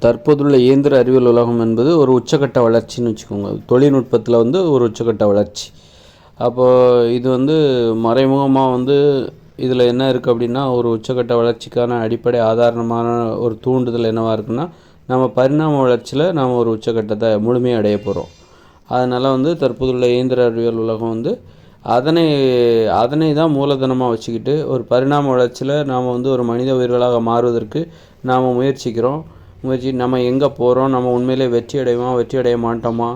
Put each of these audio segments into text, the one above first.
தற்போதுள்ள இயந்திர அறிவியல் உலகம் என்பது ஒரு உச்சக்கட்ட வளர்ச்சின்னு வச்சுக்கோங்க. தொழில்நுட்பத்தில் ஒரு உச்சக்கட்ட வளர்ச்சி. அப்போது இது மறைமுகமாக இதில் என்ன இருக்குது அப்படின்னா, ஒரு உச்சக்கட்ட வளர்ச்சிக்கான அடிப்படை ஆதாரமான ஒரு தூண்டுதல் என்னவாக இருக்குன்னா, நம்ம பரிணாம வளர்ச்சியில் நாம் ஒரு உச்சக்கட்டத்தை முழுமையாக அடைய போகிறோம். அதனால் தற்போதுள்ள இயந்திர அறிவியல் உலகம் அதனை அதனை தான் மூலதனமாக வச்சுக்கிட்டு ஒரு பரிணாம வளர்ச்சியில் நாம் ஒரு மனித உயிர்களாக மாறுவதற்கு நாம் முயற்சிக்கிறோம். நம்ம எங்கே போகிறோம், நம்ம உண்மையிலே வெற்றி அடைய மாட்டோமா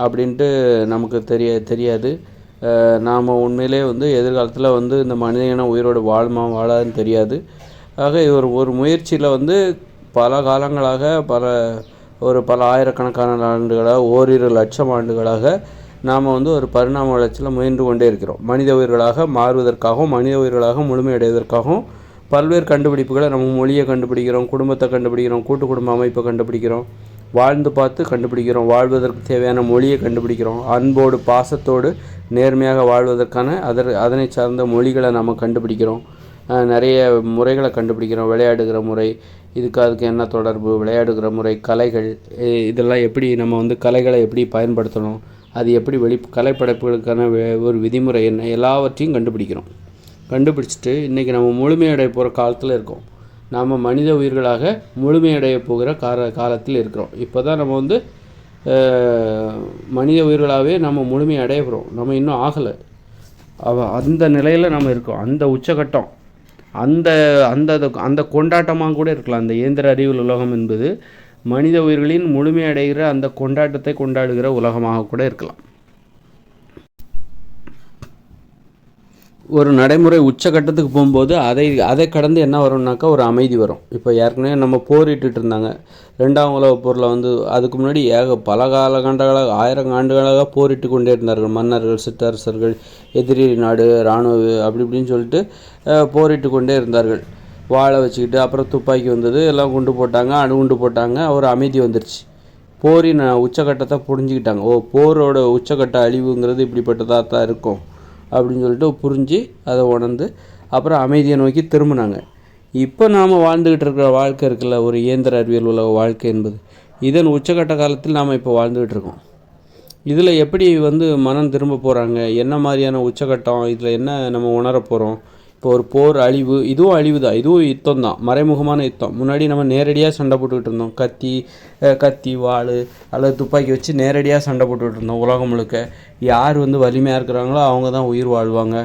அப்படின்ட்டு நமக்கு தெரியாது. நாம் உண்மையிலே எதிர்காலத்தில் இந்த மனித இனம் உயிரோடு வாழாதுன்னு தெரியாது. ஆக ஒரு முயற்சியில் பல காலங்களாக பல ஆயிரக்கணக்கான ஆண்டுகளாக ஓரிரு லட்சம் ஆண்டுகளாக நாம் ஒரு பரிணாம வளர்ச்சியில் முயன்று கொண்டே இருக்கிறோம். மனித உயிர்களாக மாறுவதற்காகவும் மனித உயிர்களாக முழுமையடைவதற்காகவும் பல்வேறு கண்டுபிடிப்புகளை நம்ம மொழியை கண்டுபிடிக்கிறோம், குடும்பத்தை கண்டுபிடிக்கிறோம், கூட்டு குடும்ப அமைப்பை கண்டுபிடிக்கிறோம், வாழ்ந்து பார்த்து கண்டுபிடிக்கிறோம், வாழ்வதற்கு தேவையான மொழியை கண்டுபிடிக்கிறோம், அன்போடு பாசத்தோடு நேர்மையாக வாழ்வதற்கான அதனை சார்ந்த மொழிகளை நம்ம கண்டுபிடிக்கிறோம், நிறைய முறைகளை கண்டுபிடிக்கிறோம். விளையாடுகிற முறை, அதுக்கு என்ன தொடர்பு, விளையாடுகிற முறை, கலைகள், இதெல்லாம் எப்படி நம்ம கலைகளை எப்படி பயன்படுத்தணும், அது எப்படி கலைப்படைப்புகளுக்கான ஒரு விதிமுறை என்ன, எல்லாவற்றையும் கண்டுபிடிச்சிட்டு இன்றைக்கி நம்ம முழுமையடைய போகிற காலத்தில் இருக்கோம். நாம் மனித உயிர்களாக முழுமையடைய போகிற காலத்தில் இருக்கிறோம். இப்போ தான் நம்ம மனித உயிர்களாகவே நம்ம முழுமையடைய போகிறோம். நம்ம இன்னும் ஆகலை. அந்த நிலையில் நம்ம இருக்கோம். அந்த உச்சகட்டம், அந்த அந்த அந்த கொண்டாட்டமாக கூட இருக்கலாம். அந்த இயந்திர அறிவியல் உலகம் என்பது மனித உயிர்களின் முழுமையடைகிற அந்த கொண்டாட்டத்தை கொண்டாடுகிற உலகமாக கூட இருக்கலாம். ஒரு நடைமுறை உச்சக்கட்டத்துக்கு போகும்போது அதை கடந்து என்ன வரும்னாக்கா ஒரு அமைதி வரும். இப்போ ஏற்கனவே நம்ம போரிட்டு இருந்தாங்க. 2ஆம் உலகப் போரில் அதுக்கு முன்னாடி பல காலகண்டங்களாக 1000 ஆண்டுகளாக போரிட்டு கொண்டே இருந்தார்கள். மன்னர்கள், சிற்றரசர்கள், எதிரி நாடு, இராணுவ அப்படி இப்படின்னு சொல்லிட்டு போரிட்டு கொண்டே இருந்தார்கள். வாழை வச்சுக்கிட்டு, அப்புறம் துப்பாக்கி வந்தது, எல்லாம் குண்டு போட்டாங்க, அணுகுண்டு போட்டாங்க, ஒரு அமைதி வந்துருச்சு. போரின் உச்சக்கட்டத்தை புரிஞ்சுக்கிட்டாங்க. போரோட உச்சக்கட்ட அழிவுங்கிறது இப்படிப்பட்டதாக தான் இருக்கும் அப்படின்னு சொல்லிட்டு புரிஞ்சு அதை உணர்ந்து அப்புறம் அமைதியை நோக்கி திரும்பினாங்க. இப்போ நாம் வாழ்ந்துக்கிட்டு இருக்கிற வாழ்க்கை இருக்குல்ல, ஒரு இயந்திர அறிவியல் உலக வாழ்க்கை என்பது, இதன் உச்சக்கட்ட காலத்தில் நாம் இப்போ வாழ்ந்துக்கிட்டு இருக்கோம். இதில் எப்படி மனம் திரும்ப போகிறாங்க, என்ன மாதிரியான உச்சக்கட்டம், இதில் என்ன நம்ம உணர போகிறோம். இப்போ ஒரு போர் அழிவு, இதுவும் அழிவு தான், இதுவும் யுத்தம் தான், மறைமுகமான யுத்தம். முன்னாடி நம்ம நேரடியாக சண்டை போட்டுக்கிட்டு இருந்தோம். கத்தி வாள் அல்லது துப்பாக்கி வச்சு நேரடியாக சண்டை போட்டுக்கிட்டு இருந்தோம். உலகம் முழுக்க யார் வலிமையாக இருக்கிறாங்களோ அவங்க தான் உயிர் வாழ்வாங்க,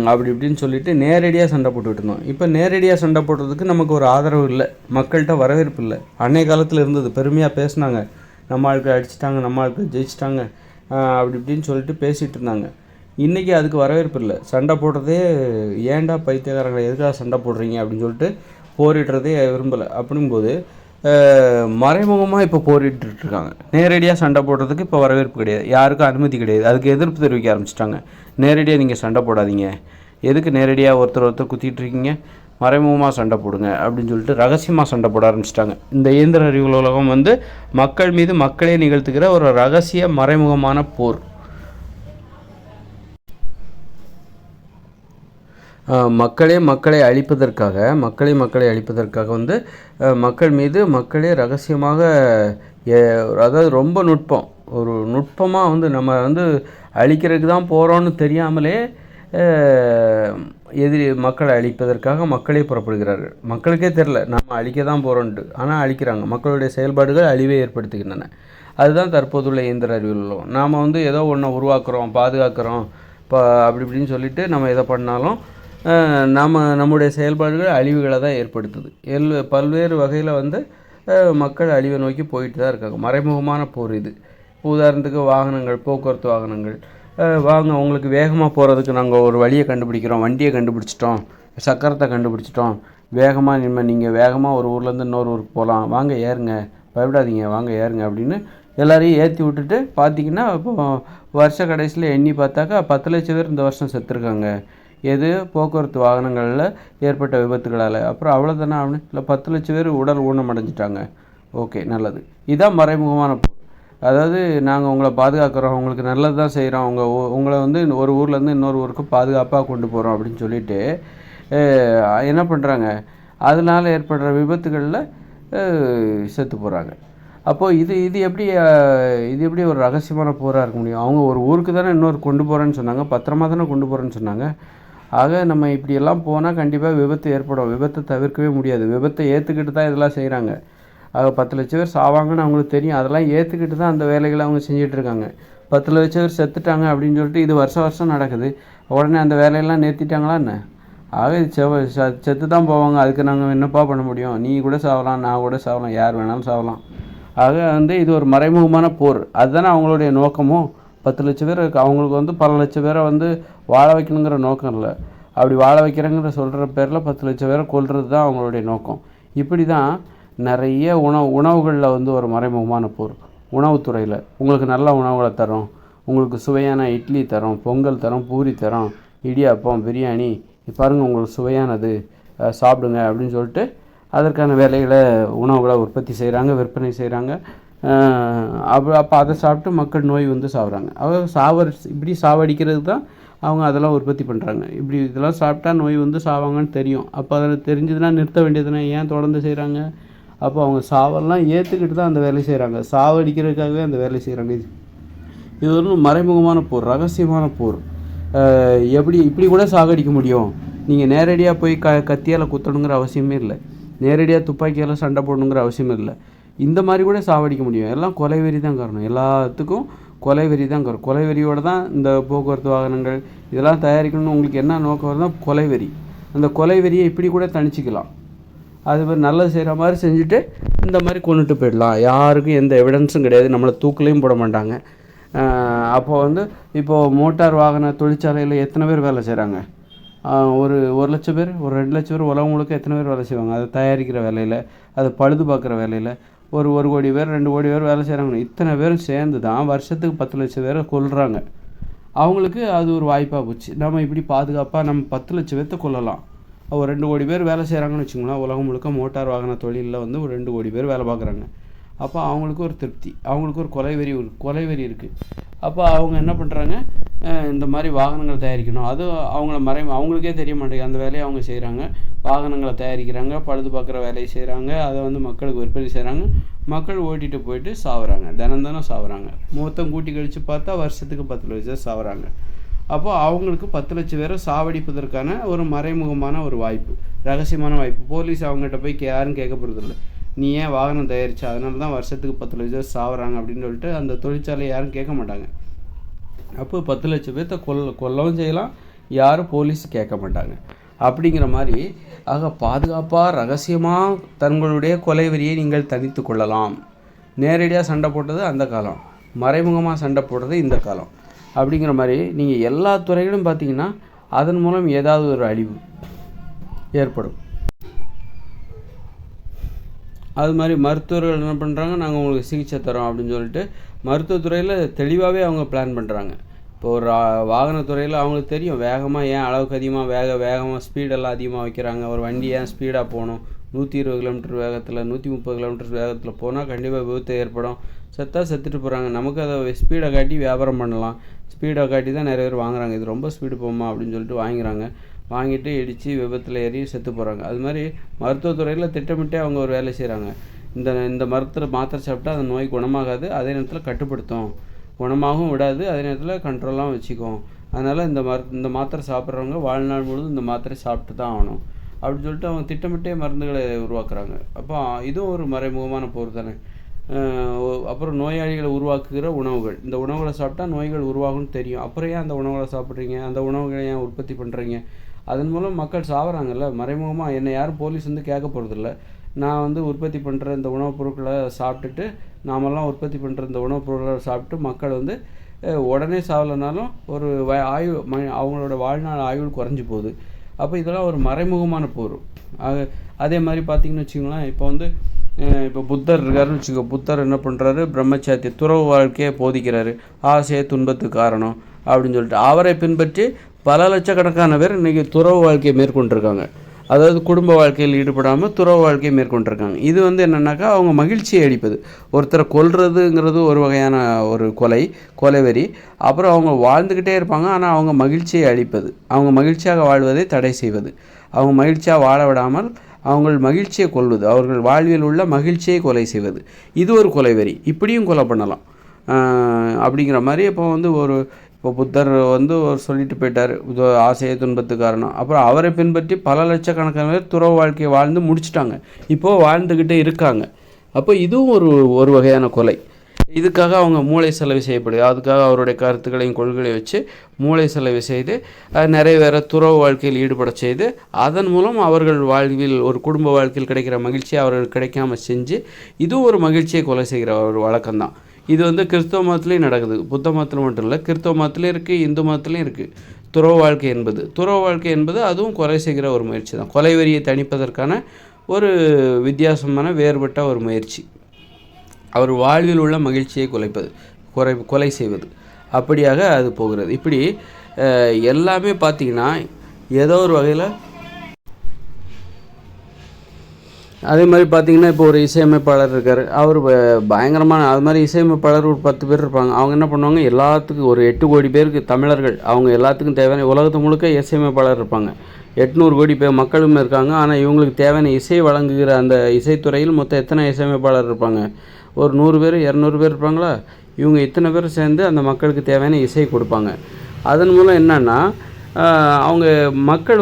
அப்படி இப்படின்னு சொல்லிட்டு நேரடியாக சண்டை போட்டுக்கிட்டு இருந்தோம். இப்போ நேரடியாக சண்டை போடுறதுக்கு நமக்கு ஒரு ஆதரவு இல்லை, மக்கள்கிட்ட வரவேற்பு இல்லை. அன்னைய காலத்தில் இருந்தது, பெருமையாக பேசினாங்க, நம்ம ஆட்கள் அடிச்சிட்டாங்க, நம்ம ஆட்கள் ஜெயிச்சிட்டாங்க, அப்படி இப்படின்னு சொல்லிட்டு பேசிகிட்டு இருந்தாங்க. இன்றைக்கி அதுக்கு வரவேற்பு இல்லை. சண்டை போடுறதே ஏன்டா பைத்தியக்காரங்களை எதுக்காக சண்டை போடுறீங்க அப்படின்னு சொல்லிட்டு போரிடுறதே விரும்பலை. அப்படிங்கும்போது மறைமுகமாக இப்போ போரிட்டுருக்காங்க. நேரடியாக சண்டை போடுறதுக்கு இப்போ வரவேற்பு கிடையாது, யாருக்கும் அனுமதி கிடையாது. அதுக்கு எதிர்ப்பு தெரிவிக்க ஆரம்பிச்சிட்டாங்க. நேரடியாக நீங்கள் சண்டை போடாதீங்க, எதுக்கு நேரடியாக ஒருத்தர் குத்திட்டு இருக்கீங்க, மறைமுகமாக சண்டை போடுங்க அப்படின்னு சொல்லிட்டு ரகசியமாக சண்டை போட ஆரம்பிச்சிட்டாங்க. இந்த இயந்திர அறிவியல் உலகம் மக்கள் மீது மக்களே நிகழ்த்துகிற ஒரு ரகசிய மறைமுகமான போர். மக்களை அழிப்பதற்காக மக்கள் மீது மக்களே ரகசியமாக, அதாவது ரொம்ப நுட்பமாக நம்ம அழிக்கிறதுக்கு தான் போகிறோன்னு தெரியாமலே மக்களை அழிப்பதற்காக மக்களே புறப்படுகிறார்கள். மக்களுக்கே தெரில நம்ம அழிக்க தான் போகிறோன்ட்டு, ஆனால் அழிக்கிறாங்க. மக்களுடைய செயல்பாடுகள் அழிவை ஏற்படுத்துகின்றன. அதுதான் தற்போதுள்ள இயந்திர அறிவியல் உலகம். நாம் ஏதோ ஒன்றை உருவாக்குறோம், பாதுகாக்கிறோம், அப்படி இப்படின்னு சொல்லிட்டு நம்ம எதை பண்ணாலும் நம்முடைய செயல்பாடுகள் அழிவுகளை தான் ஏற்படுத்துது. பல்வேறு வகையில் மக்கள் அழிவை நோக்கி போயிட்டு தான் இருக்காங்க. மறைமுகமான போர் இது. உதாரணத்துக்கு வாகனங்கள், போக்குவரத்து வாகனங்கள், உங்களுக்கு வேகமாக போகிறதுக்கு நாங்கள் ஒரு வழியை கண்டுபிடிக்கிறோம், வண்டியை கண்டுபிடிச்சிட்டோம், சக்கரத்தை கண்டுபிடிச்சிட்டோம், நீங்கள் வேகமாக ஒரு ஊர்லேருந்து இன்னொரு ஊருக்கு போகலாம், வாங்க ஏறுங்க, பயப்படாதீங்க, வாங்க ஏறுங்க அப்படின்னு எல்லோரையும் ஏற்றி விட்டுட்டு பார்த்தீங்கன்னா இப்போ வருஷ கடைசியில் எண்ணி பார்த்தாக்கா 10 லட்சம் பேர் இந்த வருஷம் செத்துருக்காங்க. எது? போக்குவரத்து வாகனங்களில் ஏற்பட்ட விபத்துகளால். அப்புறம் அவ்வளோதானே இல்லை 10 லட்சம் பேர் உடல் ஊனம் அடைஞ்சிட்டாங்க. ஓகே, நல்லது. இதுதான் மறைமுகமான போர். அதாவது நாங்கள் உங்களை பாதுகாக்கிறோம், உங்களுக்கு நல்லது தான் செய்கிறோம், உங்களை ஒரு ஊர்லேருந்து இன்னொரு ஊருக்கு பாதுகாப்பாக கொண்டு போகிறோம் அப்படின்னு சொல்லிட்டு என்ன பண்ணுறாங்க, அதனால் ஏற்படுற விபத்துகளில் செத்து போகிறாங்க. அப்போது இது எப்படி ஒரு ரகசியமான போராக இருக்க முடியும்? அவங்க ஒரு ஊருக்கு தானே இன்னொரு கொண்டு போகிறேன்னு சொன்னாங்க, பத்திரமா தானே கொண்டு போகிறேன்னு சொன்னாங்க. ஆக நம்ம இப்படியெல்லாம் போனால் கண்டிப்பாக விபத்து ஏற்படும். விபத்தை தவிர்க்கவே முடியாது. விபத்தை ஏற்றுக்கிட்டு தான் இதெல்லாம் செய்கிறாங்க. ஆக 10 லட்சம் பேர் சாவாங்கன்னு அவங்களுக்கு தெரியும். அதெல்லாம் ஏற்றுக்கிட்டு தான் அந்த வேலைகளை அவங்க செஞ்சிட்ருக்காங்க. 10 லட்சம் பேர் செத்துட்டாங்க அப்படின்னு சொல்லிட்டு இது வருஷம் நடக்குது. உடனே அந்த வேலையெல்லாம் நிறுத்திட்டாங்களா என்ன? ஆக செத்து தான் போவாங்க. அதுக்கு நாங்கள் என்னப்பா பண்ண முடியும்? நீ கூட சாவலாம், நான் கூட சாவலாம், யார் வேணாலும் சாவலாம். ஆக இது ஒரு மறைமுகமான போர். அதுதானே அவங்களுடைய நோக்கமும். 10 லட்சம் பேர் அவங்களுக்கு பல லட்சம் பேரை வாழ வைக்கணுங்கிற நோக்கம் இல்லை. அப்படி வாழ வைக்கிறேங்கிற சொல்கிற பேரில் 10 லட்சம் பேரை கொல்றது தான் அவங்களுடைய நோக்கம். இப்படி தான் நிறைய உணவுகளில் ஒரு மறைமுகமான போர். உணவுத்துறையில் உங்களுக்கு நல்ல உணவுகளை தரோம், உங்களுக்கு சுவையான இட்லி தரோம், பொங்கல் தரோம், பூரி தரோம், இடியாப்பம், பிரியாணி பாருங்கள் உங்களுக்கு சுவையானது, சாப்பிடுங்க அப்படின்னு சொல்லிட்டு அதற்கான வேலைகளை உணவுகளை உற்பத்தி செய்கிறாங்க, விற்பனை செய்கிறாங்க. அப்போ அதை சாப்பிட்டு மக்கள் நோய் சாப்பிட்றாங்க. அவங்க இப்படி சாவடிக்கிறது தான் அவங்க அதெல்லாம் உற்பத்தி பண்ணுறாங்க. இப்படி இதெல்லாம் சாப்பிட்டா நோய் சாவாங்கன்னு தெரியும். அப்போ அதில் தெரிஞ்சதுன்னா நிறுத்த வேண்டியதுன்னா ஏன் தொடர்ந்து செய்கிறாங்க? அப்போ அவங்க சாவெல்லாம் ஏற்றுக்கிட்டு தான் அந்த வேலையை செய்கிறாங்க. சாவடிக்கிறதுக்காகவே அந்த வேலையை செய்கிறாங்க. இது ஒரு மறைமுகமான போர், ரகசியமான போர். இப்படி கூட சாகடிக்க முடியும். நீங்கள் நேரடியாக போய் கத்தியால் குத்தணுங்கிற அவசியமே இல்லை. நேரடியாக துப்பாக்கியால் சண்டை போடணுங்கிற அவசியமே இல்லை. இந்த மாதிரி கூட சாவடிக்க முடியும். எல்லாம் கொலைவெறி தான் காரணம். எல்லாத்துக்கும் கொலைவெறி தான் காரணம். கொலைவெறியோடு தான் இந்த போக்குவரத்து வாகனங்கள் இதெல்லாம் தயாரிக்கணும்னு உங்களுக்கு என்ன நோக்கம் வருதுன்னா கொலைவெறி. அந்த கொலைவெறியை இப்படி கூட தணிச்சிக்கலாம். அது மாதிரி நல்லது செய்கிற மாதிரி செஞ்சுட்டு இந்த மாதிரி கொண்டுட்டு போயிடலாம். யாருக்கும் எந்த எவிடன்ஸும் கிடையாது. நம்மளை தூக்கிலையும் போட மாட்டாங்க. அப்போது இப்போது மோட்டார் வாகன தொழிற்சாலையில் எத்தனை பேர் வேலை செய்கிறாங்க? ஒரு 1,00,000 பேர், ஒரு 2,00,000 பேர் உலகம் முழுக்க எத்தனை பேர் வேலை செய்வாங்க? அதை தயாரிக்கிற வேலையில், அதை பழுது பார்க்குற வேலையில் ஒரு 1 கோடி பேர், 2 கோடி பேர் வேலை செய்கிறாங்க. இத்தனை பேரும் சேர்ந்து தான் வருஷத்துக்கு 10 லட்சம் பேரை கொல்றாங்க. அவங்களுக்கு அது ஒரு வாய்ப்பாக போச்சு. நம்ம இப்படி பாதுகாப்பாக நம்ம 10 லட்சம் பேர்த்த கொல்லலாம். ஒரு 2 கோடி பேர் வேலை செய்கிறாங்கன்னு வச்சுக்கோங்களேன். உலகம் முழுக்க மோட்டார் வாகன தொழிலில் ஒரு 2 கோடி பேர் வேலை பார்க்குறாங்க. அப்போ அவங்களுக்கு ஒரு திருப்தி, அவங்களுக்கு ஒரு கொலைவெறி இருக்குது. அப்போ அவங்க என்ன பண்ணுறாங்க? இந்த மாதிரி வாகனங்கள் தயாரிக்கணும். அது அவங்களுக்கே தெரிய மாட்டேங்குது. அந்த வேலையை அவங்க செய்கிறாங்க. வாகனங்களை தயாரிக்கிறாங்க, பழுது பார்க்குற வேலையை செய்கிறாங்க, அதை மக்களுக்கு விற்பனை செய்கிறாங்க. மக்கள் ஓட்டிகிட்டு போயிட்டு சாவுறாங்க, தினம் சாவுறாங்க. மொத்தம் கூட்டி கழித்து பார்த்தா வருஷத்துக்கு 10 லட்சம் சாவுறாங்க. அப்போ அவங்களுக்கு 10 லட்சம் பேரை சாவடிப்பதற்கான ஒரு மறைமுகமான ஒரு வாய்ப்பு, ரகசியமான வாய்ப்பு. போலீஸ் அவங்ககிட்ட போய் யாரும் கேட்க போகிறதில்ல. நீ ஏன் வாகனம் தயாரிச்சா, அதனால தான் வருஷத்துக்கு 10 லட்சம் சாவுறாங்க அப்படின்னு சொல்லிட்டு அந்த தொழிற்சாலையை யாரும் கேட்க மாட்டாங்க. அப்போ 10 லட்சம் பேர்த்த கொல்லவும் செய்யலாம், யாரும் போலீஸ் கேட்க மாட்டாங்க. அப்படிங்கிற மாதிரி ஆக பாதுகாப்பாக ரகசியமாக தங்களுடைய கொலைவெறியை நீங்கள் தனித்து கொள்ளலாம். நேரடியாக சண்டை போட்டது அந்த காலம், மறைமுகமாக சண்டை போடுறது இந்த காலம். அப்படிங்கிற மாதிரி நீங்கள் எல்லா துறைகளும் பார்த்தீங்கன்னா அதன் மூலம் ஏதாவது ஒரு அழிவு ஏற்படும். அது மாதிரி மருத்துவர்கள் என்ன பண்ணுறாங்க? நாங்கள் உங்களுக்கு சிகிச்சை தரோம் அப்படின்னு சொல்லிட்டு மருத்துவத்துறையில் தெளிவாகவே அவங்க பிளான் பண்ணுறாங்க. இப்போ ஒரு வாகனத்துறையில் அவங்களுக்கு தெரியும் வேகமாக ஏன் அளவுக்கு அதிகமாக வேகமாக ஸ்பீடெல்லாம் அதிகமாக வைக்கிறாங்க. ஒரு வண்டி ஏன் ஸ்பீடாக போகணும்? 120 கிலோமீட்டர் வேகத்தில், 130 கிலோமீட்டர் வேகத்தில் போனால் கண்டிப்பாக விபத்து ஏற்படும். செத்துட்டு போகிறாங்க. நமக்கு அதை ஸ்பீடை காட்டி வியாபாரம் பண்ணலாம். ஸ்பீடை காட்டி தான் நிறைய பேர் வாங்குறாங்க. இது ரொம்ப ஸ்பீடு போகுமா அப்படின்னு சொல்லிட்டு வாங்கிட்டு இடித்து விபத்தில் ஏறி செத்து போகிறாங்க. அது மாதிரி மருத்துவத்துறையில் திட்டமிட்டே அவங்க ஒரு வேலை செய்கிறாங்க. இந்த மாத்திரை சாப்பிட்டா அந்த நோய் குணமாகாது, அதே நேரத்தில் கட்டுப்படுத்தும், குணமாகவும் விடாது, அதே நேரத்தில் கண்ட்ரோலாகவும் வச்சுக்கும். அதனால் இந்த மாத்திரை சாப்பிட்றவங்க வாழ்நாள் முழுவதும் இந்த மாத்திரை சாப்பிட்டு தான் ஆகணும் அப்படின்னு சொல்லிட்டு அவங்க திட்டமிட்டே மருந்துகளை உருவாக்குறாங்க. அப்போ இதுவும் ஒரு மறைமுகமான போர் தானே. அப்புறம் நோயாளிகளை உருவாக்குகிற உணவுகள், இந்த உணவுகளை சாப்பிட்டா நோய்கள் உருவாகும்னு தெரியும். அப்புறம் ஏன் அந்த உணவுகளை சாப்பிட்றீங்க? அந்த உணவுகளை ஏன் உற்பத்தி பண்ணுறீங்க? அதன் மூலம் மக்கள் சாப்பிட்றாங்கல்ல. மறைமுகமாக என்னை யாரும் போலீஸ் கேட்க போகிறதில்ல. நான் உற்பத்தி பண்ணுற இந்த உணவுப் பொருட்களை சாப்பிட்டுட்டு, நாமெல்லாம் உற்பத்தி பண்ணுற இந்த உணவுப் பொருட்களை சாப்பிட்டு மக்கள் உடனே சாவலைனாலும் ஒரு அவங்களோட வாழ்நாள் ஆயுள் குறைஞ்சி போகுது. அப்போ இதெல்லாம் ஒரு மறைமுகமான போர். அதே மாதிரி பார்த்திங்கன்னு வச்சுக்கோங்களேன், இப்போ புத்தர் இருக்காருன்னு வச்சுக்கோ. புத்தர் என்ன பண்ணுறாரு? பிரம்மச்சாத்திய துறவு வாழ்க்கையை போதிக்கிறாரு. ஆசையே துன்பத்துக்கு காரணம் அப்படின்னு சொல்லிட்டு அவரை பின்பற்றி பல லட்சக்கணக்கான பேர் இன்றைக்கி துறவு வாழ்க்கையை மேற்கொண்டிருக்காங்க. அதாவது குடும்ப வாழ்க்கையில் ஈடுபடாமல் துறவு வாழ்க்கையை மேற்கொண்டிருக்காங்க. இது என்னென்னாக்கா அவங்க மகிழ்ச்சியை அளிப்பது. ஒருத்தரை கொல்றதுங்கிறது ஒரு வகையான ஒரு கொலைவெறி. அப்புறம் அவங்க வாழ்ந்துக்கிட்டே இருப்பாங்க, ஆனால் அவங்க மகிழ்ச்சியை அளிப்பது, அவங்க மகிழ்ச்சியாக வாழ்வதை தடை செய்வது, அவங்க மகிழ்ச்சியாக வாழ விடாமல் அவங்கள் மகிழ்ச்சியை கொல்வது, அவர்கள் வாழ்வில் உள்ள மகிழ்ச்சியை கொலை செய்வது, இது ஒரு கொலைவெறி. இப்படியும் கொலை பண்ணலாம் அப்படிங்கிற மாதிரி. இப்போ புத்தர் ஒரு சொல்லிட்டு போயிட்டார், ஆசையை துன்பத்து காரணம். அப்புறம் அவரை பின்பற்றி பல லட்சக்கணக்கான பேர் துறவு வாழ்க்கையை வாழ்ந்து முடிச்சிட்டாங்க, இப்போது வாழ்ந்துக்கிட்டே இருக்காங்க. அப்போ இதுவும் ஒரு வகையான கொலை. இதுக்காக அவங்க மூளை செலவு செய்யப்படுது. அதுக்காக அவருடைய கருத்துக்களையும் கொள்கையை வச்சு மூளை செலவு செய்து நிறைய பேரை துறவு வாழ்க்கையில் ஈடுபட செய்து அதன் மூலம் அவர்கள் வாழ்வில் ஒரு குடும்ப வாழ்க்கையில் கிடைக்கிற மகிழ்ச்சியை அவர்கள் கிடைக்காம செஞ்சு இதுவும் ஒரு மகிழ்ச்சியை கொலை செய்கிற ஒரு வழக்கம்தான். இது கிறிஸ்தவ மதத்துலேயும் நடக்குது, புத்த மதத்தில் மட்டும் இல்லை, கிறிஸ்தவ மதத்துலேயும் இருக்குது, இந்து மதத்துலேயும் இருக்குது. துறவு வாழ்க்கை என்பது அதுவும் கொலை செய்கிற ஒரு முயற்சி தான். கொலை வெறியை தணிப்பதற்கான ஒரு வித்தியாசமான வேறுபட்ட ஒரு முயற்சி. அவர் வாழ்வில் உள்ள மகிழ்ச்சியை கொலை செய்வது, அப்படியாக அது போகிறது. இப்படி எல்லாமே பார்த்திங்கன்னா ஏதோ ஒரு வகையில் அதே மாதிரி பார்த்திங்கன்னா இப்போ ஒரு இசையமைப்பாளர் இருக்கார், அவர் பயங்கரமான அது மாதிரி இசையமைப்பாளர் ஒரு 10 பேர் இருப்பாங்க. அவங்க என்ன பண்ணுவாங்க, எல்லாத்துக்கும் ஒரு 8 கோடி பேருக்கு தமிழர்கள், அவங்க எல்லாத்துக்கும் தேவையான உலகத்து முழுக்க இசையமைப்பாளர் இருப்பாங்க. 800 கோடி பேர் மக்களும் இருக்காங்க. ஆனால் இவங்களுக்கு தேவையான இசை வழங்குகிற அந்த இசைத்துறையில் மொத்தம் எத்தனை இசையமைப்பாளர் இருப்பாங்க, ஒரு 100 பேர் 200 பேர் இருப்பாங்களா. இவங்க இத்தனை பேர் சேர்ந்து அந்த மக்களுக்கு தேவையான இசை கொடுப்பாங்க. அதன் மூலம் என்னென்னா அவங்க மக்கள்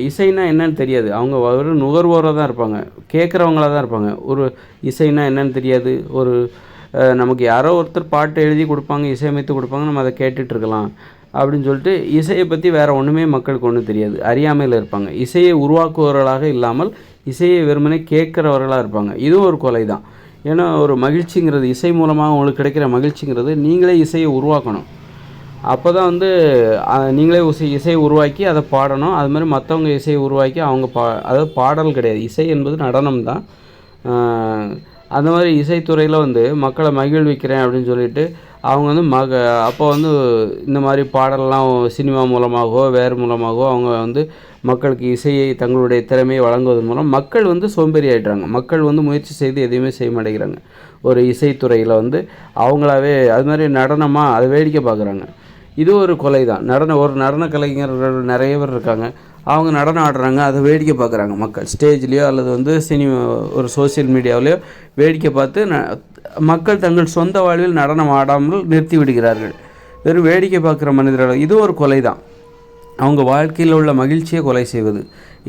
இசைனா என்னன்னு தெரியாது, அவங்க ஒரு நுகர்வோராக தான் இருப்பாங்க, கேட்குறவங்களாக தான் இருப்பாங்க. ஒரு இசைனா என்னன்னு தெரியாது. நமக்கு யாரோ ஒருத்தர் பாட்டு எழுதி கொடுப்பாங்க, இசையமைத்து கொடுப்பாங்க, நம்ம அதை கேட்டுட்ருக்கலாம் அப்படின்னு சொல்லிட்டு இசையை பற்றி வேறு ஒன்றுமே மக்களுக்கு ஒன்றும் தெரியாது, அறியாமையில் இருப்பாங்க. இசையை உருவாக்குபவர்களாக இல்லாமல் இசையை வெறுமனே கேட்குறவர்களாக இருப்பாங்க. இதுவும் ஒரு கொலை தான். ஏன்னா ஒரு மகிழ்ச்சிங்கிறது, இசை மூலமாக உங்களுக்கு கிடைக்கிற மகிழ்ச்சிங்கிறது நீங்களே இசையை உருவாக்கணும். அப்போ தான் நீங்களே இசையை உருவாக்கி அதை பாடணும். அது மாதிரி மற்றவங்க இசையை உருவாக்கி அவங்க அதாவது பாடல் கிடையாது, இசை என்பது நடனம் தான். அந்த மாதிரி இசைத்துறையில் மக்களை மகிழ்விக்கிறேன் அப்படின்னு சொல்லிட்டு அவங்க அப்போ இந்த மாதிரி பாடலாம் சினிமா மூலமாகவோ வேறு மூலமாகவோ அவங்க மக்களுக்கு இசையை தங்களுடைய திறமையை வழங்குவதன் மூலம் மக்கள் சோம்பேறி ஆகிட்டாங்க. மக்கள் முயற்சி செய்து எதையுமே செய்ய மாட்டேங்கிறாங்க. ஒரு இசைத்துறையில் அவங்களாவே அது மாதிரி நடனமாக அதை வேடிக்கை பார்க்குறாங்க. இது ஒரு கொலை தான். ஒரு நடன கலைஞர்கள் நிறைய பேர் இருக்காங்க, அவங்க நடனம் ஆடுறாங்க, அதை வேடிக்கை பார்க்குறாங்க மக்கள். ஸ்டேஜ்லேயோ அல்லது சினிமா ஒரு சோசியல் மீடியாவிலையோ வேடிக்கை பார்த்து மக்கள் தங்கள் சொந்த வாழ்வில் நடனம் ஆடாமல் நிறுத்தி விடுகிறார்கள். வெறும் வேடிக்கை பார்க்குற மனிதர்கள். இது ஒரு கொலை தான், அவங்க வாழ்க்கையில் உள்ள மகிழ்ச்சியை கொலை செய்வது.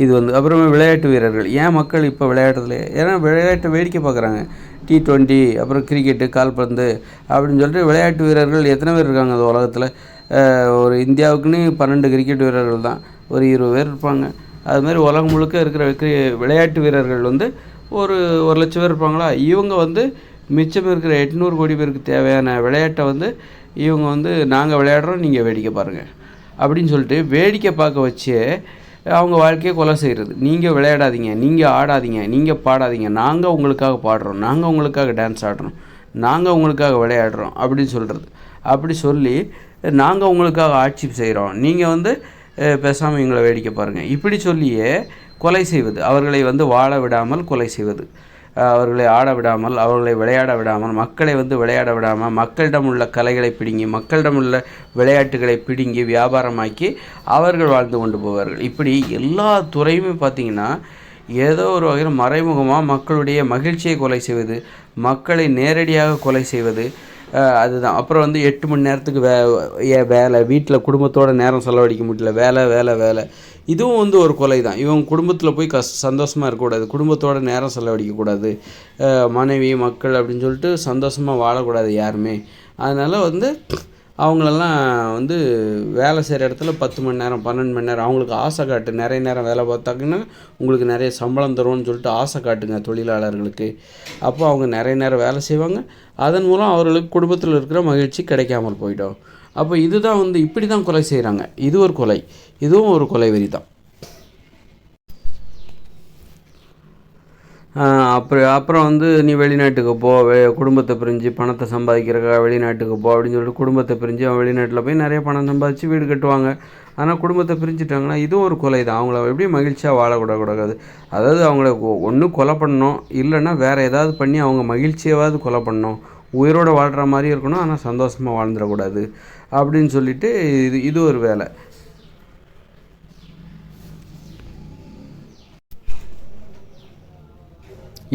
இது அப்புறமே விளையாட்டு வீரர்கள். ஏன் மக்கள் இப்போ விளையாட்டுல, ஏன்னா விளையாட்டை வேடிக்கை பார்க்குறாங்க. T20 அப்புறம் கிரிக்கெட்டு கால்பந்து அப்படின்னு சொல்லிட்டு விளையாட்டு வீரர்கள் எத்தனை பேர் இருக்காங்க அந்த உலகத்தில். ஒரு இந்தியாவுக்குன்னு 12 கிரிக்கெட் வீரர்கள் தான், ஒரு 20 பேர் இருப்பாங்க. அதுமாதிரி உலகம் முழுக்க இருக்கிற விளையாட்டு வீரர்கள் ஒரு 1,00,000 பேர் இருப்பாங்களா. இவங்க மிச்சம் இருக்கிற 800 கோடி பேருக்கு தேவையான விளையாட்டை இவங்க நாங்கள் விளையாடுறோம், நீங்கள் வேடிக்கை பாருங்கள் அப்படின்னு சொல்லிட்டு வேடிக்கை பார்க்க வச்சு அவங்க வாழ்க்கையை கொலை செய்கிறது. நீங்கள் விளையாடாதீங்க, நீங்கள் ஆடாதீங்க, நீங்கள் பாடாதீங்க, நாங்கள் உங்களுக்காக பாடுறோம், நாங்கள் உங்களுக்காக டான்ஸ் ஆடுறோம், நாங்கள் உங்களுக்காக விளையாடுறோம் அப்படின்னு சொல்கிறது. அப்படி சொல்லி நாங்கள் உங்களுக்காக ஆட்சி செய்கிறோம், நீங்கள் பேசாமல் எங்களை வேடிக்கை பாருங்கள் இப்படி சொல்லியே கொலை செய்வது. அவர்களை வாழ விடாமல் கொலை செய்வது, அவர்களை ஆட விடாமல், அவர்களை விளையாட விடாமல், மக்களை விளையாட விடாமல், மக்களிடம் உள்ள கலைகளை பிடுங்கி, மக்களிடம் உள்ள விளையாட்டுகளை பிடுங்கி வியாபாரமாக்கி அவர்கள் வாழ்ந்து கொண்டு போவார்கள். இப்படி எல்லா துறையுமே பார்த்திங்கன்னா ஏதோ ஒரு வகையில் மறைமுகமாக மக்களுடைய மகிழ்ச்சியை கொலை செய்வது, மக்களை நேரடியாக கொலை செய்வது, அதுதான். அப்புறம் 8 மணி நேரத்துக்கு வேலை, வீட்டில் குடும்பத்தோட நேரம் செலவழிக்க முடியல, வேலை வேலை வேலை. இதுவும் ஒரு கொலை தான். இவங்க குடும்பத்தில் போய் சந்தோஷமாக இருக்கக்கூடாது, குடும்பத்தோட நேரம் செலவழிக்கக்கூடாது, மனைவி மக்கள் அப்படின்னு சொல்லிட்டு சந்தோஷமாக வாழக்கூடாது யாருமே. அதனால் அவங்களெல்லாம் வேலை செய்கிற இடத்துல 10 மணி நேரம் 12 மணி நேரம் அவங்களுக்கு ஆசை காட்டு, நிறைய நேரம் வேலை பார்த்தாங்கன்னா உங்களுக்கு நிறைய சம்பளம் தரும்னு சொல்லிட்டு ஆசை காட்டுங்க தொழிலாளர்களுக்கு. அப்போ அவங்க நிறைய நேரம் வேலை செய்வாங்க, அதன் மூலம் அவர்களுக்கு குடும்பத்தில் இருக்கிற மகிழ்ச்சி கிடைக்காமல் போயிடும். அப்போ இதுதான் இப்படி தான் கொலை செய்கிறாங்க. இது ஒரு கொலை, இதுவும் ஒரு கொலை வெறி தான். அப்புறம் நீ வெளிநாட்டுக்கு போ, குடும்பத்தை பிரிஞ்சு பணத்தை சம்பாதிக்கிறக்காக வெளிநாட்டுக்கு போ அப்படின்னு சொல்லிட்டு குடும்பத்தை பிரிஞ்சு அவன் வெளிநாட்டில் போய் நிறைய பணம் சம்பாதிச்சு வீடு கட்டுவாங்க. ஆனால் குடும்பத்தை பிரிஞ்சுட்டாங்கன்னா இதுவும் ஒரு கொலை தான். அவங்கள எப்படி மகிழ்ச்சியாக வாழக்கூடாது. அதாவது அவங்கள ஒன்று கொலை பண்ணணும், இல்லைன்னா வேறு ஏதாவது பண்ணி அவங்க மகிழ்ச்சியாவது கொலை பண்ணணும், உயிரோடு வாழ்கிற மாதிரி இருக்கணும், ஆனால் சந்தோஷமாக வாழ்ந்துடக்கூடாது அப்படின்னு சொல்லிட்டு இது ஒரு வேலை.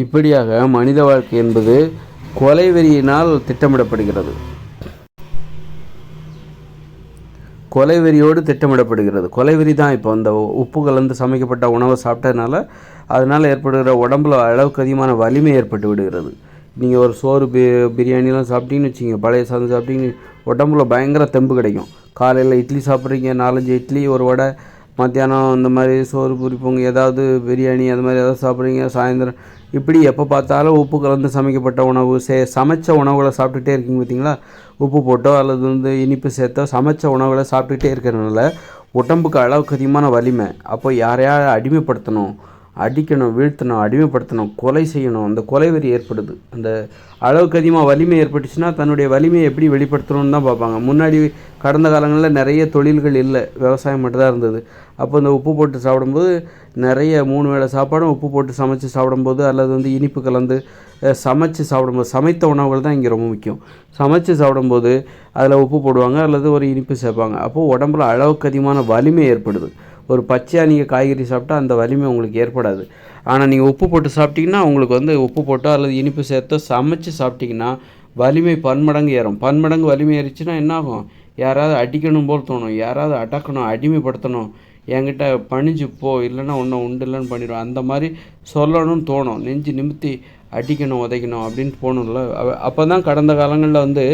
இப்படியாக மனித வாழ்க்கை என்பது கொலை வெறியினால் திட்டமிடப்படுகிறது. கொலைவெறியோடு திட்டமிடப்படுகிறது. கொலைவெறி தான். இப்போ அந்த உப்பு கலந்து சமைக்கப்பட்ட உணவை சாப்பிட்டதுனால அதனால் ஏற்படுகிற உடம்புல அளவுக்கு அதிகமான வலிமை ஏற்பட்டு விடுகிறது. நீங்கள் ஒரு சோறு பிரியாணிலாம் சாப்பிட்டீங்கன்னு வச்சிங்க, பழைய சாதம் சாப்பிட்டீங்கன்னு உடம்புல பயங்கர தெம்பு கிடைக்கும். காலையில் இட்லி சாப்பிட்றீங்க, 4-5 இட்லி, ஒரு வடை, மத்தியானம் இந்த மாதிரி சோறு பூரி பொங்கல் ஏதாவது பிரியாணி அது மாதிரி ஏதாவது சாப்பிட்றீங்க, சாயந்தரம் இப்படி எப்போ பார்த்தாலும் உப்பு கலந்து சமைக்கப்பட்ட உணவு சமைச்ச உணவுகளை சாப்பிட்டுட்டே இருக்கீங்க பார்த்தீங்களா. உப்பு போட்டோ அல்லது இனிப்பு சேர்த்தோ சமைச்ச உணவுகளை சாப்பிட்டுட்டே இருக்கிறதுனால உடம்புக்கு அளவுக்கு அதிகமான வலிமை. அப்போ யாரையாவது அடிமைப்படுத்தணும், அடிக்கணும், வீழ்த்தணும், அடிமைப்படுத்தணும், கொலை செய்யணும், அந்த கொலை வெறி ஏற்படுது. அந்த அளவுக்கு அதிகமாக வலிமை ஏற்பட்டுச்சுன்னா தன்னுடைய வலிமையை எப்படி வெளிப்படுத்தணும்னு தான் பார்ப்பாங்க. முன்னாடி கடந்த காலங்களில் நிறைய தொழில்கள் இல்லை, விவசாயம் மட்டும்தான் இருந்தது. அப்போ இந்த உப்பு போட்டு சாப்பிடும்போது நிறைய 3 வேளை சாப்பாடும் உப்பு போட்டு சமைச்சு சாப்பிடும்போது அல்லது இனிப்பு கலந்து சமைச்சு சாப்பிடும்போது, சமைத்த உணவுகள் தான் இங்கே ரொம்ப முக்கியம். சமைச்சு சாப்பிடும்போது அதில் உப்பு போடுவாங்க அல்லது ஒரு இனிப்பு சேர்ப்பாங்க. அப்போது உடம்புல அளவுக்கு அதிகமான வலிமை ஏற்படுது. ஒரு பச்சையாக நீங்கள் காய்கறி சாப்பிட்டா அந்த வலிமை உங்களுக்கு ஏற்படாது. ஆனால் நீங்கள் உப்பு போட்டு சாப்பிட்டிங்கன்னா உங்களுக்கு உப்பு போட்டோ அல்லது இனிப்பு சேர்த்தோ சமைச்சு சாப்பிட்டிங்கன்னா வலிமை பன்மடங்கு ஏறும். பன்மடங்கு வலிமை ஏறிச்சுன்னா என்னாகும்? யாராவது அடிக்கணும் போல் தோணும், யாராவது அடக்கணும், அடிமைப்படுத்தணும், என்கிட்ட பணிஞ்சு போ, இல்லைன்னா ஒன்றும் உண்டு இல்லைன்னு பண்ணிடுவோம், அந்த மாதிரி சொல்லணும்னு தோணும். நெஞ்சு நிமித்தி அடிக்கணும், உதைக்கணும் அப்படின்ட்டு போகணும்ல. அப்போ தான் கடந்த காலங்களில்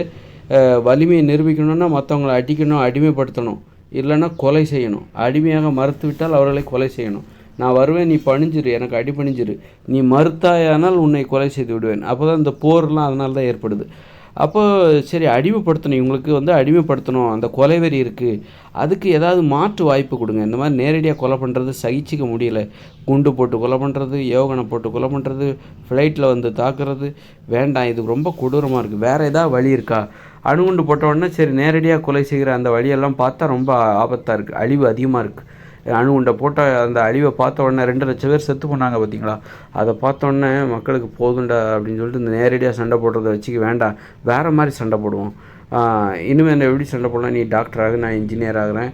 வலிமையை நிரூபிக்கணும்னா மற்றவங்களை அடிக்கணும், அடிமைப்படுத்தணும், இல்லைன்னா கொலை செய்யணும். அடிமையாக மறுத்து விட்டால் அவர்களை கொலை செய்யணும். நான் வருவேன், நீ பணிஞ்சிரு, எனக்கு அடி பணிஞ்சிரு, நீ மறுத்தாயானால் உன்னை கொலை செய்து விடுவேன். அப்போ தான் இந்த போர்லாம் அதனால தான் ஏற்படுது. அப்போ சரி, அடிமைப்படுத்தணும், இவங்களுக்கு அடிமைப்படுத்தணும், அந்த கொலைவெறி இருக்குது, அதுக்கு ஏதாவது மாற்று வாய்ப்பு கொடுங்க. இந்த மாதிரி நேரடியாக கொலை பண்ணுறது சகிச்சிக்க முடியலை. குண்டு போட்டு கொலை பண்ணுறது, ஏவுகணை போட்டு கொலை பண்ணுறது, ஃப்ளைட்டில் தாக்குறது வேண்டாம், இது ரொம்ப கொடூரமாக இருக்குது, வேறு ஏதாவது வழி இருக்கா? அணுகுண்டு போட்ட உடனே சரி நேரடியாக கொலை செய்கிற அந்த வழியெல்லாம் பார்த்தா ரொம்ப ஆபத்தாக இருக்குது, அழிவு அதிகமாக இருக்குது. அணுகுண்டை போட்ட அந்த அழிவை பார்த்த உடனே 2 லட்சம் பேர் செத்து போனாங்க பார்த்தீங்களா. அதை பார்த்தோன்னே மக்களுக்கு போதுண்டா அப்படின்னு சொல்லிட்டு இந்த நேரடியாக சண்டை போடுறத வச்சுக்க வேண்டாம், வேறு மாதிரி சண்டை போடுவோம். இனிமேல் எப்படி சண்டை போடலாம், நீ டாக்டராக, நான் இன்ஜினியர் ஆகிறேன்,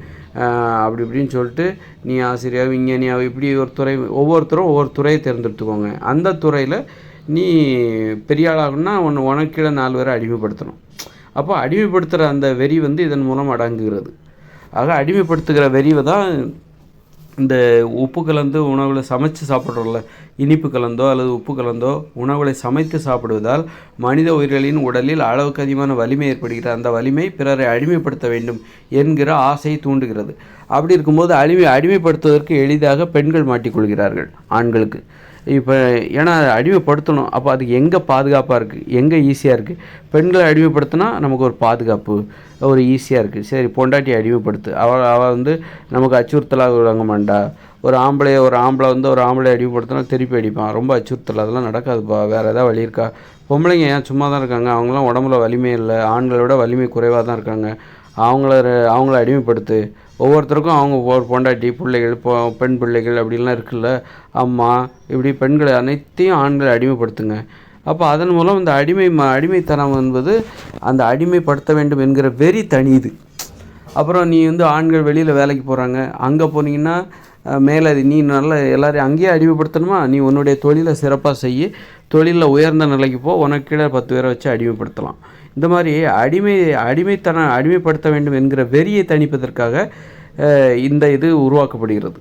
அப்படி இப்படின்னு சொல்லிட்டு நீ ஆசிரியர், விஞ்ஞானியாக, இப்படி ஒரு துறை, ஒவ்வொருத்தரும் ஒவ்வொரு துறையை தேர்ந்தெடுத்துக்கோங்க. அந்த துறையில் நீ பெரிய ஆளாகணும்னா உனக்கு கீழே 4 பேரை அடிமைப்படுத்தணும். அப்போ அடிமைப்படுத்துகிற அந்த வெறி இதன் மூலம் அடங்குகிறது. ஆக அடிமைப்படுத்துகிற வெறிவை தான் இந்த உப்பு கலந்து உணவுகளை சமைச்சு சாப்பிட்றோம்ல, இனிப்பு கலந்தோ அல்லது உப்பு கலந்தோ உணவுகளை சமைத்து சாப்பிடுவதால் மனித உயிர்களின் உடலில் அளவுக்கு அதிகமான வலிமை ஏற்படுகிறது. அந்த வலிமை பிறரை அடிமைப்படுத்த வேண்டும் என்கிற ஆசையை தூண்டுகிறது. அப்படி இருக்கும்போது அடிமைப்படுத்துவதற்கு எளிதாக பெண்கள் மாட்டிக்கொள்கிறார்கள் ஆண்களுக்கு. இப்போ ஏன்னா அடிமைப்படுத்தணும், அப்போ அதுக்கு எங்கே பாதுகாப்பாக இருக்குது, எங்கே ஈஸியாக இருக்குது? பெண்களை அடிமைப்படுத்தினா நமக்கு ஒரு பாதுகாப்பு, ஒரு ஈஸியாக இருக்குது. சரி, பொண்டாட்டி அடிமைப்படுத்து, அவள் நமக்கு அச்சுறுத்தலாக விளங்க மாட்டா. ஒரு ஆம்பளை ஒரு ஆம்பளை அடிமைப்படுத்தினா திருப்பி அடிப்பான், ரொம்ப அச்சுறுத்தல். அதெல்லாம் நடக்காதுப்பா, வேறு ஏதாவது வழி இருக்கா? பொம்பளைங்க ஏன் சும்மா தான் இருக்காங்க, அவங்களாம் உடம்புல வலிமை இல்லை, ஆண்களை விட வலிமை குறைவாக தான் இருக்காங்க, அவங்கள அடிமைப்படுத்து. ஒவ்வொருத்தருக்கும் அவங்க ஒரு பொண்டாட்டி, பிள்ளைகள், பெண் பிள்ளைகள் அப்படின்லாம் இருக்குல்ல, அம்மா, இப்படி பெண்களை அனைத்தையும் ஆண்களை அடிமைப்படுத்துங்க. அப்போ அதன் மூலம் இந்த அடிமைத்தனம் என்பது அந்த அடிமைப்படுத்த வேண்டும் என்கிற வெறி தனியுது. அப்புறம் நீ ஆண்கள் வெளியில் வேலைக்கு போகிறாங்க, அங்கே போனீங்கன்னா மேலே நீ நல்லா எல்லோரையும் அங்கேயே அடிமைப்படுத்தணுமா? நீ உன்னுடைய தொழிலை சிறப்பாக செய்ய, தொழிலில் உயர்ந்த நிலைக்கு போ, உனக்கு கீழே 10 பேரை வச்சு அடிமைப்படுத்தலாம். இந்த மாதிரி அடிமைப்படுத்த வேண்டும் என்கிற வெறியை தணிப்பதற்காக இது உருவாக்கப்படுகிறது.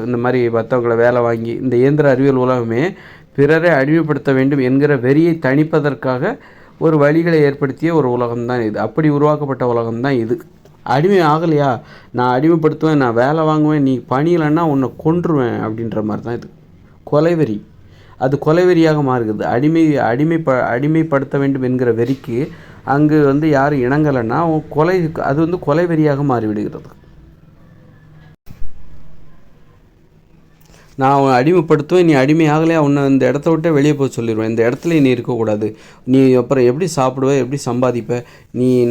இந்த மாதிரி மற்றவங்களை வேலை வாங்கி இந்த இயந்திர அறிவியல் உலகமே பிறரை அடிமைப்படுத்த வேண்டும் என்கிற வெறியை தணிப்பதற்காக ஒரு வழிகளை ஏற்படுத்திய ஒரு உலகம்தான் இது. அப்படி உருவாக்கப்பட்ட உலகம்தான் இது. அடிமை ஆகலையா, நான் அடிமைப்படுத்துவேன், நான் வேலை வாங்குவேன், நீ பணியலைன்னா உன்னை கொன்றுவேன் அப்படின்ற மாதிரி தான் இது கொலைவெறி. அது கொலைவெறியாக மாறுகிறது. அடிமைப்படுத்த வேண்டும் என்கிற வெறிக்கு அங்கு யாரும் இணங்கலைன்னா அது கொலைவெறியாக மாறிவிடுகிறது. நான் அவனை அடிமைப்படுத்துவேன், நீ அடிமை ஆகலையா, உன்னை இந்த இடத்த விட்டே வெளியே போய் சொல்லிடுவேன், இந்த இடத்துல நீ இருக்கக்கூடாது, நீ அப்புறம் எப்படி சாப்பிடுவ, எப்படி சம்பாதிப்ப,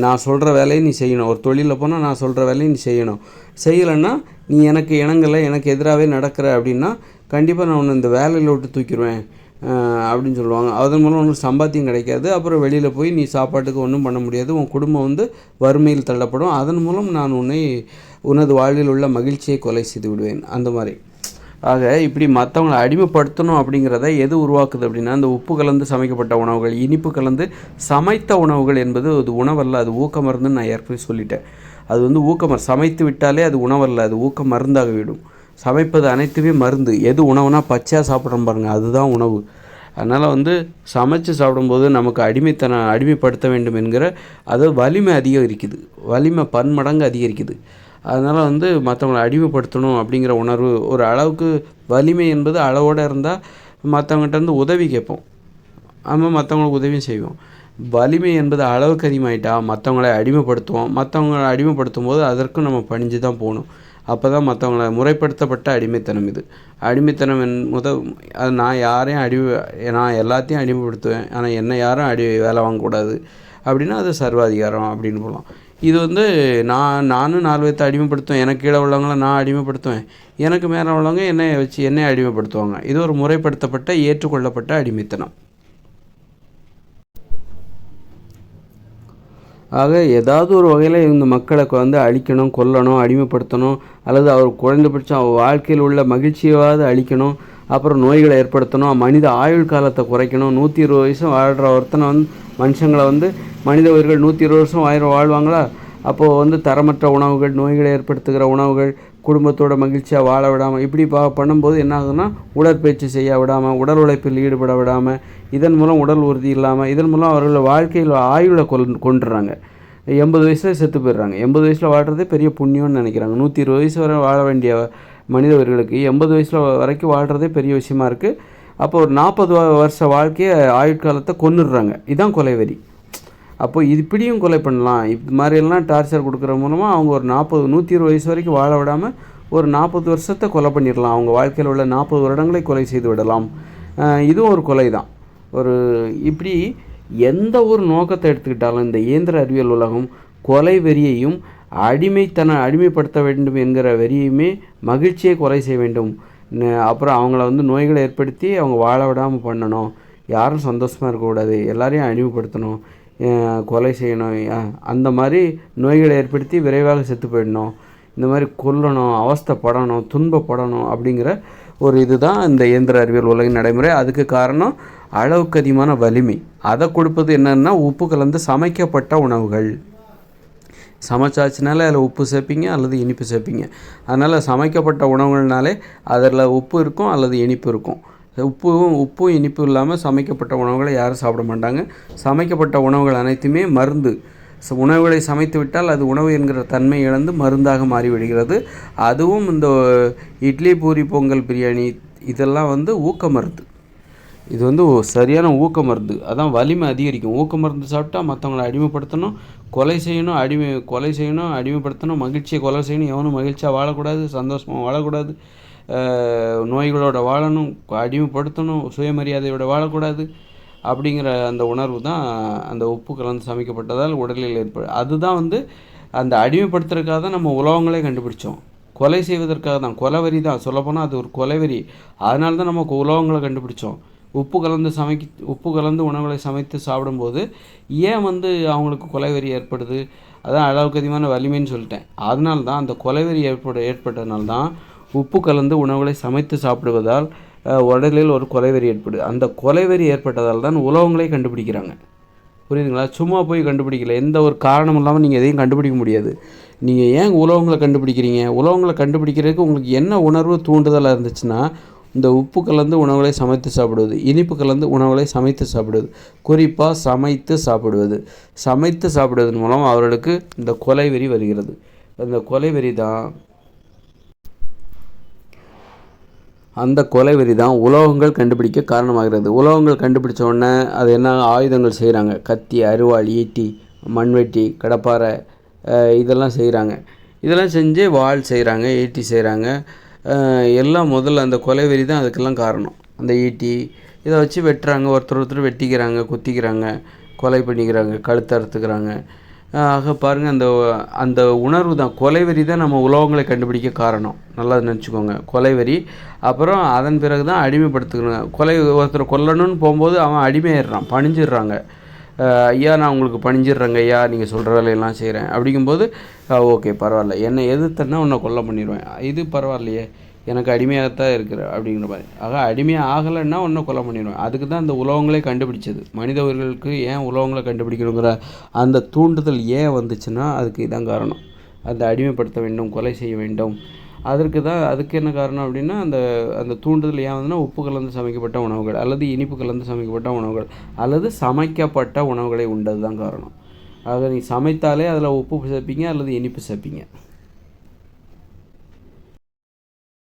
நான் சொல்கிற வேலையை நீ செய்யணும், ஒரு தொழிலில் போனால் நான் சொல்கிற வேலையை நீ செய்யணும், செய்யலைன்னா நீ எனக்கு இணங்கலை, எனக்கு எதிராகவே நடக்கிற அப்படின்னா கண்டிப்பாக நான் உன்னை இந்த வேலையில் விட்டு தூக்கிடுவேன் அப்படின்னு சொல்லுவாங்க. அதன் மூலம் உனக்கு சம்பாத்தியம் கிடைக்காது, அப்புறம் வெளியில் போய் நீ சாப்பாட்டுக்கு ஒன்றும் பண்ண முடியாது, உன் குடும்பம் வறுமையில் தள்ளப்படும், அதன் மூலம் நான் உனது வாழ்வில் உள்ள மகிழ்ச்சியை கொலை செய்து விடுவேன். அந்த மாதிரி ஆக இப்படி மற்றவங்களை அடிமைப்படுத்தணும் அப்படிங்கிறத எது உருவாக்குது அப்படின்னா, அந்த உப்பு கலந்து சமைக்கப்பட்ட உணவுகள், இனிப்பு கலந்து சமைத்த உணவுகள் என்பது அது உணவல்ல, அது ஊக்க மருந்துன்னு நான் ஏற்கனவே சொல்லிட்டேன். அது வந்து சமைத்து விட்டாலே அது உணவல்ல, அது ஊக்க மருந்தாக விடும். சமைப்பது அனைத்துமே மருந்து. எது உணவுனா பச்சையாக சாப்பிட்றோம் பாருங்கள், அதுதான் உணவு. அதனால் வந்து சமைச்சு சாப்பிடும்போது நமக்கு அடிமைப்படுத்த வேண்டும் என்கிற அது வலிமை அதிகரிக்குது, வலிமை பன்மடங்கு அதிகரிக்குது. அதனால் வந்து மற்றவங்களை அடிமைப்படுத்தணும் அப்படிங்கிற உணர்வு ஒரு அளவுக்கு, வலிமை என்பது அளவோடு இருந்தால் மற்றவங்ககிட்டருந்து உதவி கேட்போம், நம்ம மற்றவங்களுக்கு உதவியும் செய்வோம். வலிமை என்பது அளவுக்கு அதிகமாகிட்டா மற்றவங்களை அடிமைப்படுத்துவோம். மற்றவங்களை அடிமைப்படுத்தும் போது அதற்கும் நம்ம பணிஞ்சு தான் போகணும். அப்போ தான் மற்றவங்கள முறைப்படுத்தப்பட்ட அடிமைத்தனம் இது. அடிமைத்தனம் அது நான் எல்லாத்தையும் அடிமைப்படுத்துவேன், ஆனால் என்னை யாரும் வேலை வாங்கக்கூடாது அப்படின்னா அது சர்வாதிகாரம் அப்படின்னு போகலாம். இது வந்து நானும் 4 பேர்த்தை அடிமைப்படுத்துவேன், எனக்கு கீழே உள்ளவங்கள நான் அடிமைப்படுத்துவேன், எனக்கு மேலே உள்ளவங்க என்னை அடிமைப்படுத்துவாங்க. இது ஒரு முறைப்படுத்தப்பட்ட ஏற்றுக்கொள்ளப்பட்ட அடிமைத்தனம். ஆக ஏதாவது ஒரு வகையில் இந்த மக்களை வந்து அழிக்கணும், கொல்லணும், அடிமைப்படுத்தணும், அல்லது அவர் குறைந்தபட்சம் அவர் வாழ்க்கையில் உள்ள மகிழ்ச்சியாவது அழிக்கணும், அப்புறம் நோய்களை ஏற்படுத்தணும், மனித ஆயுள் காலத்தை குறைக்கணும். 120 வயசு வாழ்கிற ஒருத்தனை வந்து மனுஷங்களை வந்து மனித உயிர்கள் 120 வருஷம் வாழ்வாங்களா? அப்போது வந்து தரமற்ற உணவுகள், நோய்களை ஏற்படுத்துகிற உணவுகள், குடும்பத்தோட மகிழ்ச்சியாக வாழ விடாமல் இப்படி பண்ணும்போது என்ன ஆகுதுன்னா, உடற்பயிற்சி செய்ய விடாமல், உடல் உழைப்பில் ஈடுபட விடாமல், இதன் மூலம் உடல் உறுதி இல்லாமல், இதன் மூலம் அவர்கள் வாழ்க்கையில் ஆயுளை கொண்டுறாங்க. 80 வயசில் செத்து போயிடுறாங்க. 80 வயசில் வாழ்கிறதே பெரிய புண்ணியம்னு நினைக்கிறாங்க. 120 வயசு வரை வாழ வேண்டிய மனிதர்களுக்கு 80 வயசில் வரைக்கும் வாழ்கிறதே பெரிய விஷயமா இருக்குது. அப்போ ஒரு 40 வருஷ வாழ்க்கையை ஆயுட்காலத்தை கொன்னுடுறாங்க. இதுதான் கொலைவெறி. அப்போது இப்படியும் கொலை பண்ணலாம், இது மாதிரியெல்லாம் டார்ச்சர் கொடுக்குற மூலமாக அவங்க ஒரு 120 வயசு வரைக்கும் வாழ விடாமல் ஒரு 40 வருஷத்தை கொலை பண்ணிடலாம். அவங்க வாழ்க்கையில் உள்ள 40 வருடங்களை கொலை செய்து விடலாம். இதுவும் ஒரு கொலை தான். இப்படி எந்த ஒரு நோக்கத்தை எடுத்துக்கிட்டாலும் இந்த இயந்திர அறிவியல் உலகம் கொலை வெறியையும் அடிமைப்படுத்த வேண்டும் என்கிற வெறியுமே மகிழ்ச்சியை கொலை செய்ய வேண்டும். அப்புறம் அவங்கள வந்து நோய்களை ஏற்படுத்தி அவங்க வாழ விடாமல் பண்ணணும், யாரும் சந்தோஷமாக இருக்கக்கூடாது, எல்லாரையும் அடிமைப்படுத்தணும், கொலை செய்யணும், அந்த மாதிரி நோய்களை ஏற்படுத்தி விரைவாக செத்து போயிடணும், இந்த மாதிரி கொல்லணும், அவஸ்தைப்படணும், துன்பப்படணும் அப்படிங்கிற ஒரு இதுதான் இந்த இயந்திர அறிவியல் உலகின் நடைமுறை. அதுக்கு காரணம் அளவுக்கு அதிகமான வலிமை. அதை கொடுப்பது என்னென்னா உப்பு கலந்து சமைக்கப்பட்ட உணவுகள். சமைச்சாச்சுனாலே அதில் உப்பு சேர்ப்பீங்க அல்லது இனிப்பு சேர்ப்பீங்க. அதனால் சமைக்கப்பட்ட உணவுகள்னாலே அதில் உப்பு இருக்கும் அல்லது இனிப்பு இருக்கும். உப்பும் இனிப்பு இல்லாமல் சமைக்கப்பட்ட உணவுகளை யாரும் சாப்பிட மாட்டாங்க. சமைக்கப்பட்ட உணவுகள் அனைத்துமே மருந்து. உணவுகளை சமைத்து விட்டால் அது உணவு என்கிற தன்மை இழந்து மருந்தாக மாறிவிடுகிறது. அதுவும் இந்த இட்லி, பூரி, பொங்கல், பிரியாணி இதெல்லாம் வந்து ஊக்க மருந்து. இது வந்து சரியான ஊக்க மருந்து. அதான் வலிமை அதிகரிக்கும். ஊக்க மருந்து சாப்பிட்டா மற்றவங்களை அடிமைப்படுத்தணும், கொலை செய்யணும், அடிமைப்படுத்தணும், மகிழ்ச்சியை கொலை செய்யணும். எவனும் மகிழ்ச்சியாக வாழக்கூடாது, சந்தோஷமாக வாழக்கூடாது, நோய்களோட வாழணும், அடிமைப்படுத்தணும், சுயமரியாதையோட வாழக்கூடாது அப்படிங்கிற அந்த உணர்வு தான் அந்த உப்பு கலந்து சமைக்கப்பட்டதால் உடலில் அதுதான் வந்து அந்த அடிமைப்படுத்துறதுக்காக தான் நம்ம உலகங்களே கண்டுபிடிச்சோம். கொலை செய்வதற்காக தான், கொலைவெறி தான் சொல்லப்போனால் அது ஒரு கொலைவெறி. அதனால தான் நமக்கு உலகங்களை கண்டுபிடிச்சோம். உப்பு கலந்து உணவுகளை சமைத்து சாப்பிடும்போது ஏன் வந்து அவங்களுக்கு கொலைவெறி ஏற்படுது? அதான் அளவுக்கு அதிகமான வலிமைன்னு சொல்லிட்டேன். அதனால தான் அந்த கொலைவெறி ஏற்பட்டதுனால தான் உப்பு கலந்து உணவுகளை சமைத்து சாப்பிடுவதால் உடலில் ஒரு கொலைவெறி ஏற்படுது. அந்த கொலைவெறி ஏற்பட்டதால் தான் உலகங்களே கண்டுபிடிக்கிறாங்க. புரியுதுங்களா? சும்மா போய் கண்டுபிடிக்கல, எந்த ஒரு காரணம் இல்லாமல் நீங்கள் எதையும் கண்டுபிடிக்க முடியாது. நீங்கள் ஏன் உலகங்களை கண்டுபிடிக்கிறீங்க? உலகங்களை கண்டுபிடிக்கிறதுக்கு உங்களுக்கு என்ன உணர்வு தூண்டுதலாக இருந்துச்சுன்னா, இந்த உப்பு கலந்து உணவுகளை சமைத்து சாப்பிடுவது, இனிப்பு கலந்து உணவுகளை சமைத்து சாப்பிடுவது, குறிப்பாக சமைத்து சாப்பிடுவதன் மூலம் அவர்களுக்கு இந்த கொலைவெறி வருகிறது. அந்த கொலைவெறி தான் உலோகங்கள் கண்டுபிடிக்க காரணமாகிறது. உலோகங்கள் கண்டுபிடிச்ச உடனே அது என்ன ஆயுதங்கள் செய்கிறாங்க. கத்தி, அருவாள், ஈட்டி, மண்வெட்டி, கடப்பாரை இதெல்லாம் செய்கிறாங்க. இதெல்லாம் செஞ்சு வாள் செய்கிறாங்க, ஈட்டி செய்கிறாங்க. எல்லாம் முதல்ல அந்த கொலைவெறி தான் அதுக்கெல்லாம் காரணம். அந்த ஈட்டி இதை வச்சு வெட்டுறாங்க, ஒருத்தர் வெட்டிக்கிறாங்க, குத்திக்கிறாங்க, கொலை பண்ணிக்கிறாங்க, கழுத்தை அறுத்துக்கிறாங்க. ஆக பாருங்கள், அந்த உணர்வு தான், கொலைவெறி தான் நம்ம உலோகங்களை கண்டுபிடிக்க காரணம். நல்லா நினச்சிக்கோங்க, கொலைவெறி. அப்புறம் அதன் பிறகு தான் அடிமைப்படுத்துக்கணும். ஒருத்தர் கொல்லணும்னு போகும்போது அவன் அடிமையாயிடுறான், பணிஞ்சிடுறாங்க. ஐயா நான் உங்களுக்கு பணிஞ்சிடுறேங்க ஐயா, நீங்கள் சொல்கிற வேலையெல்லாம் செய்கிறேன் அப்படிங்கும்போது ஓகே பரவாயில்ல, என்னை எதிர்த்தன்னா உன்னை கொல்ல பண்ணிடுவேன், இது பரவாயில்லையே, எனக்கு அடிமையாகத்தான் இருக்கிற அப்படிங்கிற மாதிரி. ஆக அடிமையாக ஆகலைன்னா ஒன்றும் கொலை பண்ணிடுவேன். அதுக்கு தான் அந்த உலகங்களே கண்டுபிடிச்சது. மனித உயிர்களுக்கு ஏன் உலகங்களை கண்டுபிடிக்கணுங்கிற அந்த தூண்டுதல் ஏன் வந்துச்சுன்னா அதுக்கு இதான் காரணம். அந்த அடிமைப்படுத்த வேண்டும், கொலை செய்ய வேண்டும். அதுக்கு என்ன காரணம் அப்படின்னா அந்த அந்த தூண்டுதல் ஏன் வந்துன்னா உப்பு கலந்து சமைக்கப்பட்ட உணவுகள் அல்லது இனிப்பு கலந்து சமைக்கப்பட்ட உணவுகள் அல்லது சமைக்கப்பட்ட உணவுகளை உண்டது தான் காரணம். ஆக நீ சமைத்தாலே அதில் உப்பு சேர்ப்பீங்க அல்லது இனிப்பு சேர்ப்பீங்க.